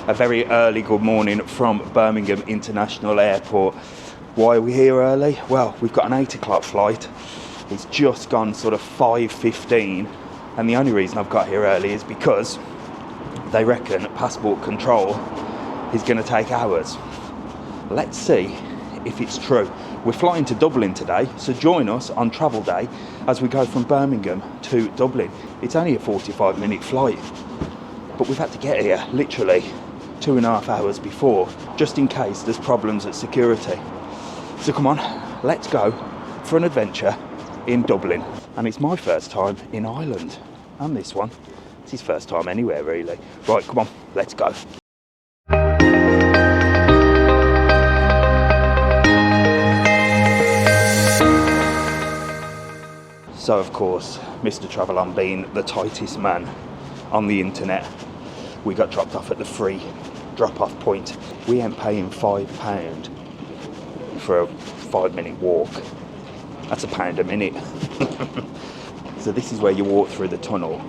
A very early good morning from Birmingham International Airport. Why are we here early? Well, we've got an 8 o'clock flight. It's just gone sort of 5:15, and the only reason I've got here early is because they reckon passport control is going to take hours. Let's see if it's true. We're flying to Dublin today, so join us on travel day as we go from Birmingham to Dublin. It's only a 45-minute flight, but we've had to get here literally 2.5 hours before, just in case there's problems at security. So come on, let's go for an adventure in Dublin. And it's my first time in Ireland, and this one. It's his first time anywhere, really. Right, come on, let's go. So, of course, Mr. TravelON being the tightest man on the internet, we got dropped off at the free drop-off point. We ain't paying £5 for a 5-minute walk. That's £1 a minute. So this is where you walk through the tunnel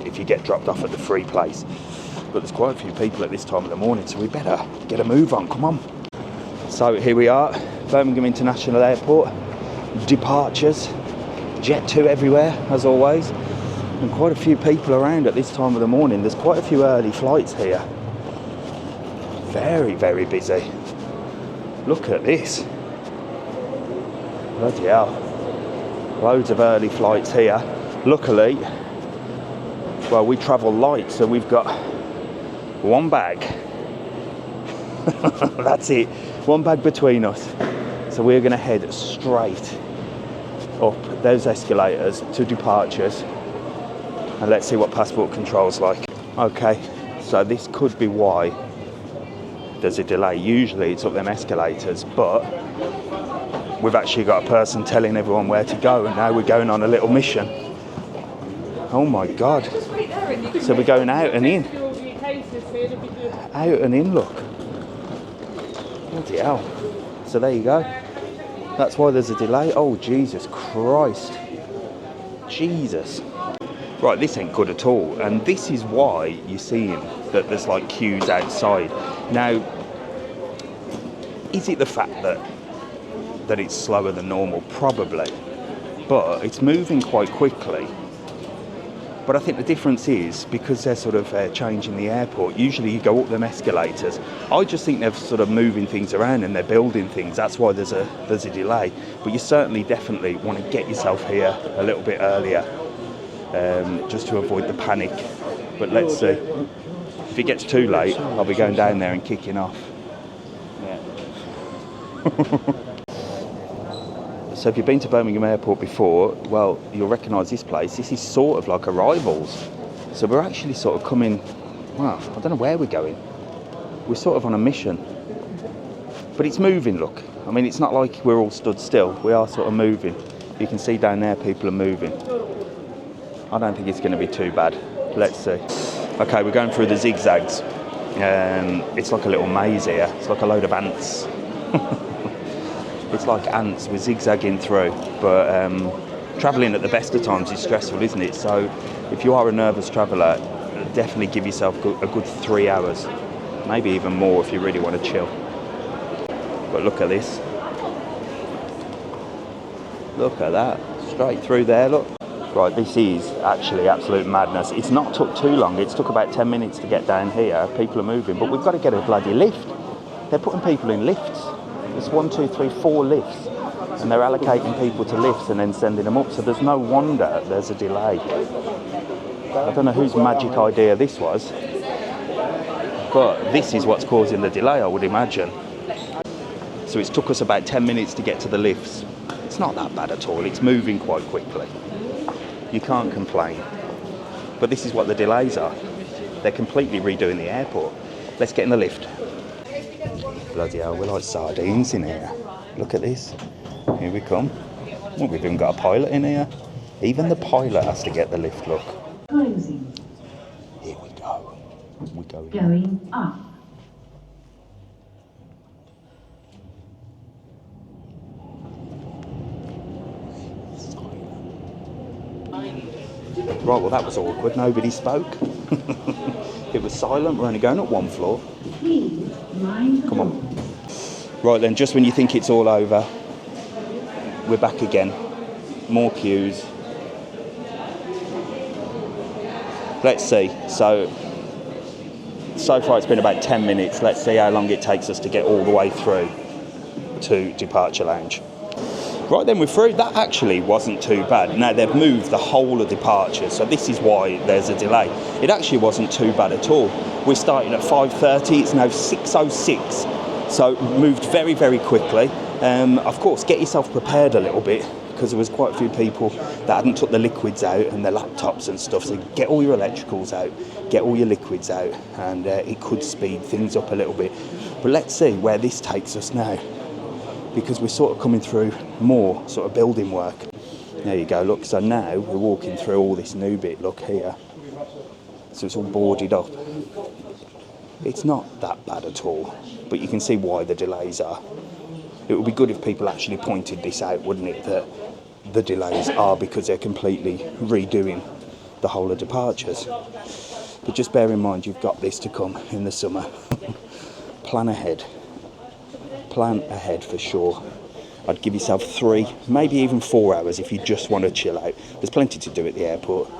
if you get dropped off at the free place. But there's quite a few people at this time of the morning, so we better get a move on, come on. So here we are, Birmingham International Airport, departures. Jet 2 everywhere, as always, and quite a few people around at this time of the morning. There's quite a few early flights here. Very, very busy. Look at this. Bloody hell. Loads of early flights here. Luckily, well, we travel light, so we've got one bag. That's it. One bag between us. So we're going to head straight up those escalators to departures, and let's see what passport control's like. Okay, so this could be why there's a delay. Usually it's up them escalators, but we've actually got a person telling everyone where to go, and now we're going on a little mission. Oh my god. So we're going out and in. Out and in, look. Bloody hell. So there you go. That's why there's a delay. Oh, Jesus Christ. Jesus. Right, this ain't good at all. And this is why you're seeing that there's like queues outside. Now, is it the fact that it's slower than normal? Probably. But it's moving quite quickly. But I think the difference is, because they're sort of changing the airport, usually you go up them escalators. I just think they're sort of moving things around and they're building things. That's why there's a delay. But you certainly definitely want to get yourself here a little bit earlier, just to avoid the panic. But let's see. If it gets too late, I'll be going down there and kicking off. Yeah. So if you've been to Birmingham Airport before, well, you'll recognise this place. This is sort of like arrivals. So we're actually sort of coming, well, I don't know where we're going. We're sort of on a mission. But it's moving, look. I mean, it's not like we're all stood still. We are sort of moving. You can see down there people are moving. I don't think it's going to be too bad. Let's see. Okay, we're going through the zigzags. It's like a little maze here. It's like a load of ants. It's like ants, we're zigzagging through, but travelling at the best of times is stressful, isn't it? So if you are a nervous traveller, definitely give yourself a good 3 hours, maybe even more if you really want to chill. But look at this. Look at that, straight through there, look. Right, this is actually absolute madness. It's not took too long, it's took about 10 minutes to get down here. People are moving, but we've got to get a bloody lift. They're putting people in lifts. It's 1, 2, 3, 4 lifts, and they're allocating people to lifts and then sending them up. So there's no wonder there's a delay. I don't know whose magic idea this was, but this is what's causing the delay, I would imagine. So it's took us about 10 minutes to get to the lifts. It's not that bad at all. It's moving quite quickly. You can't complain. But this is what the delays are. They're completely redoing the airport. Let's get in the lift. Bloody hell, we're like sardines in here. Look at this. Here we come. Well, we've even got a pilot in here. Even the pilot has to get the lift, look. Closing. Here we go. We're Going up. Right, well that was awkward. Nobody spoke. It was silent. We're only going up one floor. Please mind the Come on. doors. Right then, just when you think it's all over, we're back again. More queues. Let's see. So far it's been about 10 minutes. Let's see how long it takes us to get all the way through to departure lounge. Right then, we're through. That actually wasn't too bad. Now, they've moved the whole of departure, so this is why there's a delay. It actually wasn't too bad at all. We started at 5:30, it's now 6:06, so moved very, very quickly. Of course, get yourself prepared a little bit, because there was quite a few people that hadn't took the liquids out and their laptops and stuff, so get all your electricals out, get all your liquids out, and it could speed things up a little bit. But let's see where this takes us now, because we're sort of coming through more sort of building work. There you go, look, so now we're walking through all this new bit, look here. So it's all boarded up. It's not that bad at all, but you can see why the delays are. It would be good if people actually pointed this out, wouldn't it, that the delays are because they're completely redoing the whole of departures. But just bear in mind, you've got this to come in the summer. Plan ahead. Plan ahead for sure. I'd give yourself 3, maybe even 4 hours if you just want to chill out. There's plenty to do at the airport.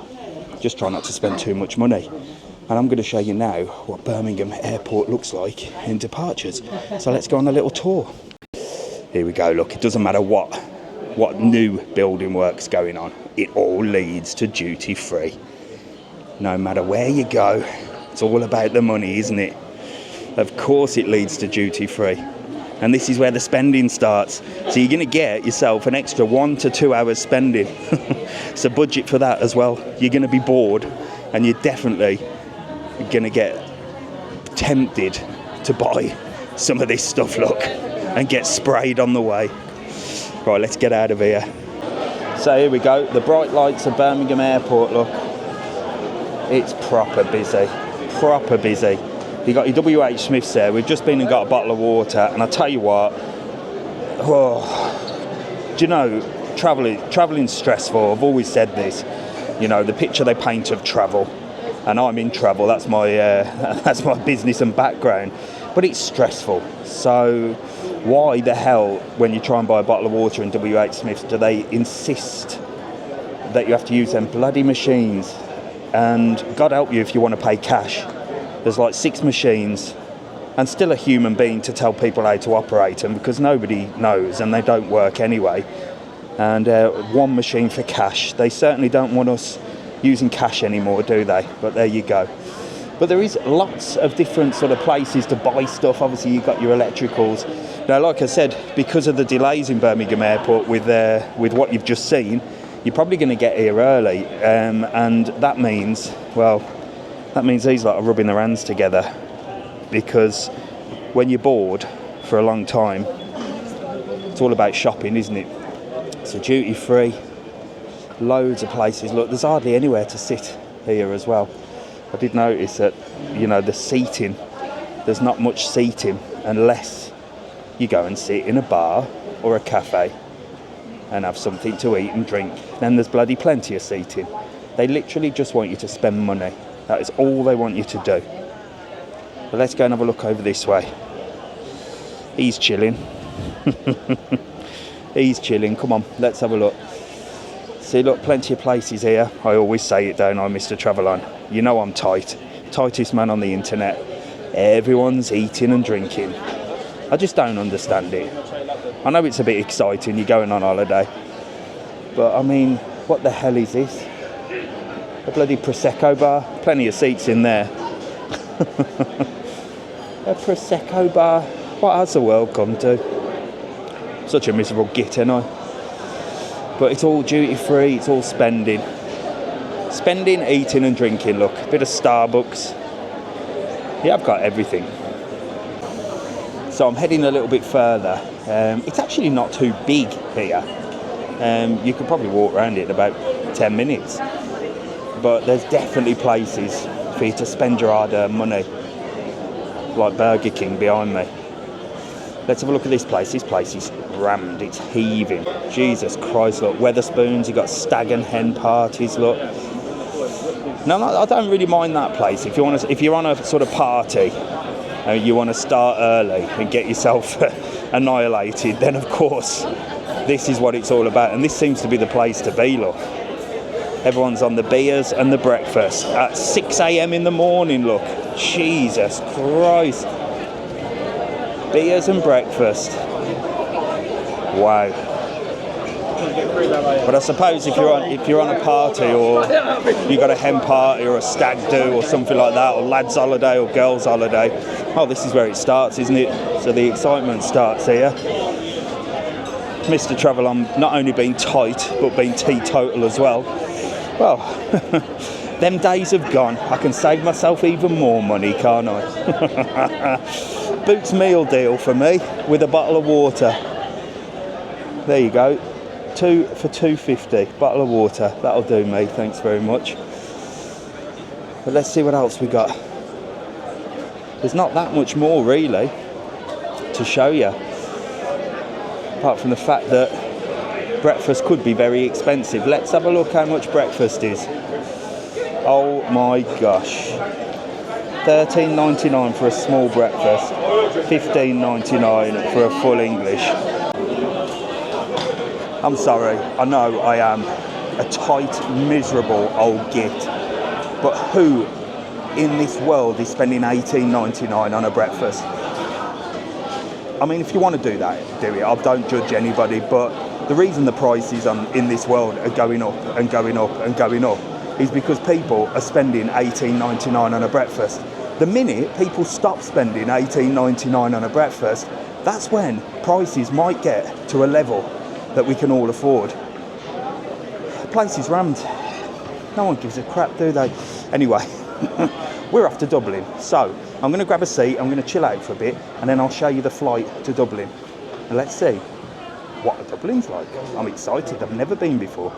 Just try not to spend too much money. And I'm going to show you now what Birmingham Airport looks like in departures. So let's go on a little tour. Here we go, look, it doesn't matter what new building work's going on, it all leads to duty free. No matter where you go, it's all about the money, isn't it? Of course it leads to duty free. And this is where the spending starts. So you're going to get yourself an extra 1 to 2 hours spending. So budget for that as well. You're going to be bored, and you're definitely going to get tempted to buy some of this stuff, look, and get sprayed on the way. Right, let's get out of here. So here we go, the bright lights of Birmingham Airport, look. It's proper busy, proper busy. You got your WH Smiths there. We've just been and got a bottle of water, and I tell you what, do you know, traveling's stressful. I've always said this. You know, the picture they paint of travel, and I'm in travel. That's my business and background. But it's stressful. So why the hell, when you try and buy a bottle of water in WH Smiths, do they insist that you have to use them bloody machines? And God help you if you want to pay cash. There's like 6 machines and still a human being to tell people how to operate them, because nobody knows and they don't work anyway. And 1 machine for cash. They certainly don't want us using cash anymore, do they? But there you go. But there is lots of different sort of places to buy stuff. Obviously, you've got your electricals. Now, like I said, because of the delays in Birmingham Airport with what you've just seen, you're probably going to get here early. And that means these lot are rubbing their hands together, because when you're bored for a long time, it's all about shopping, isn't it? So duty free, loads of places. Look, there's hardly anywhere to sit here as well. I did notice that, you know, the seating, there's not much seating unless you go and sit in a bar or a cafe and have something to eat and drink. Then there's bloody plenty of seating. They literally just want you to spend money. That is all they want you to do. But let's go and have a look over this way. He's chilling. He's chilling. Come on, let's have a look. See, look, plenty of places here. I always say it, don't I, Mr. TravelOn? You know I'm tight. Tightest man on the internet. Everyone's eating and drinking. I just don't understand it. I know it's a bit exciting, you're going on holiday. But, I mean, what the hell is this? A bloody Prosecco bar? Plenty of seats in there. A Prosecco bar? What has the world come to? Such a miserable git, ain't I? But it's all duty free, it's all spending. Spending, eating and drinking, look. A bit of Starbucks. Yeah, I've got everything. So I'm heading a little bit further. It's actually not too big here. You could probably walk around it in about 10 minutes. But there's definitely places for you to spend your hard-earned money. Like Burger King behind me. Let's have a look at this place. This place is rammed, it's heaving. Jesus Christ, look, Wetherspoons, you've got stag and hen parties, look. No, I don't really mind that place. If you're on a sort of party you want to start early and get yourself annihilated, then of course this is what it's all about. And this seems to be the place to be, look. Everyone's on the beers and the breakfast at 6 a.m. in the morning, look. Jesus Christ. Beers and breakfast. Wow. But I suppose if you're on a party, or you got a hen party or a stag do or something like that, or lads holiday or girls holiday, oh, this is where it starts, isn't it? So the excitement starts here. Mr. TravelON not only being tight but being teetotal as well. Well, them days have gone. I can save myself even more money, can't I? Boots meal deal for me with a bottle of water. There you go. 2 for $2.50. Bottle of water. That'll do me. Thanks very much. But let's see what else we got. There's not that much more really to show you, apart from the fact that breakfast could be very expensive. Let's have a look how much breakfast is. Oh my gosh. $13.99 for a small breakfast. $15.99 for a full English. I'm sorry, I know I am a tight, miserable old git, but who in this world is spending $18.99 on a breakfast? I mean, if you want to do that, do it. I don't judge anybody, but the reason the prices in this world are going up and going up and going up is because people are spending $18.99 on a breakfast. The minute people stop spending $18.99 on a breakfast, that's when prices might get to a level that we can all afford. The place is rammed. No one gives a crap, do they? Anyway, we're off to Dublin. So I'm going to grab a seat, I'm going to chill out for a bit, and then I'll show you the flight to Dublin. And let's see what Dublin's like. I'm excited, I've never been before.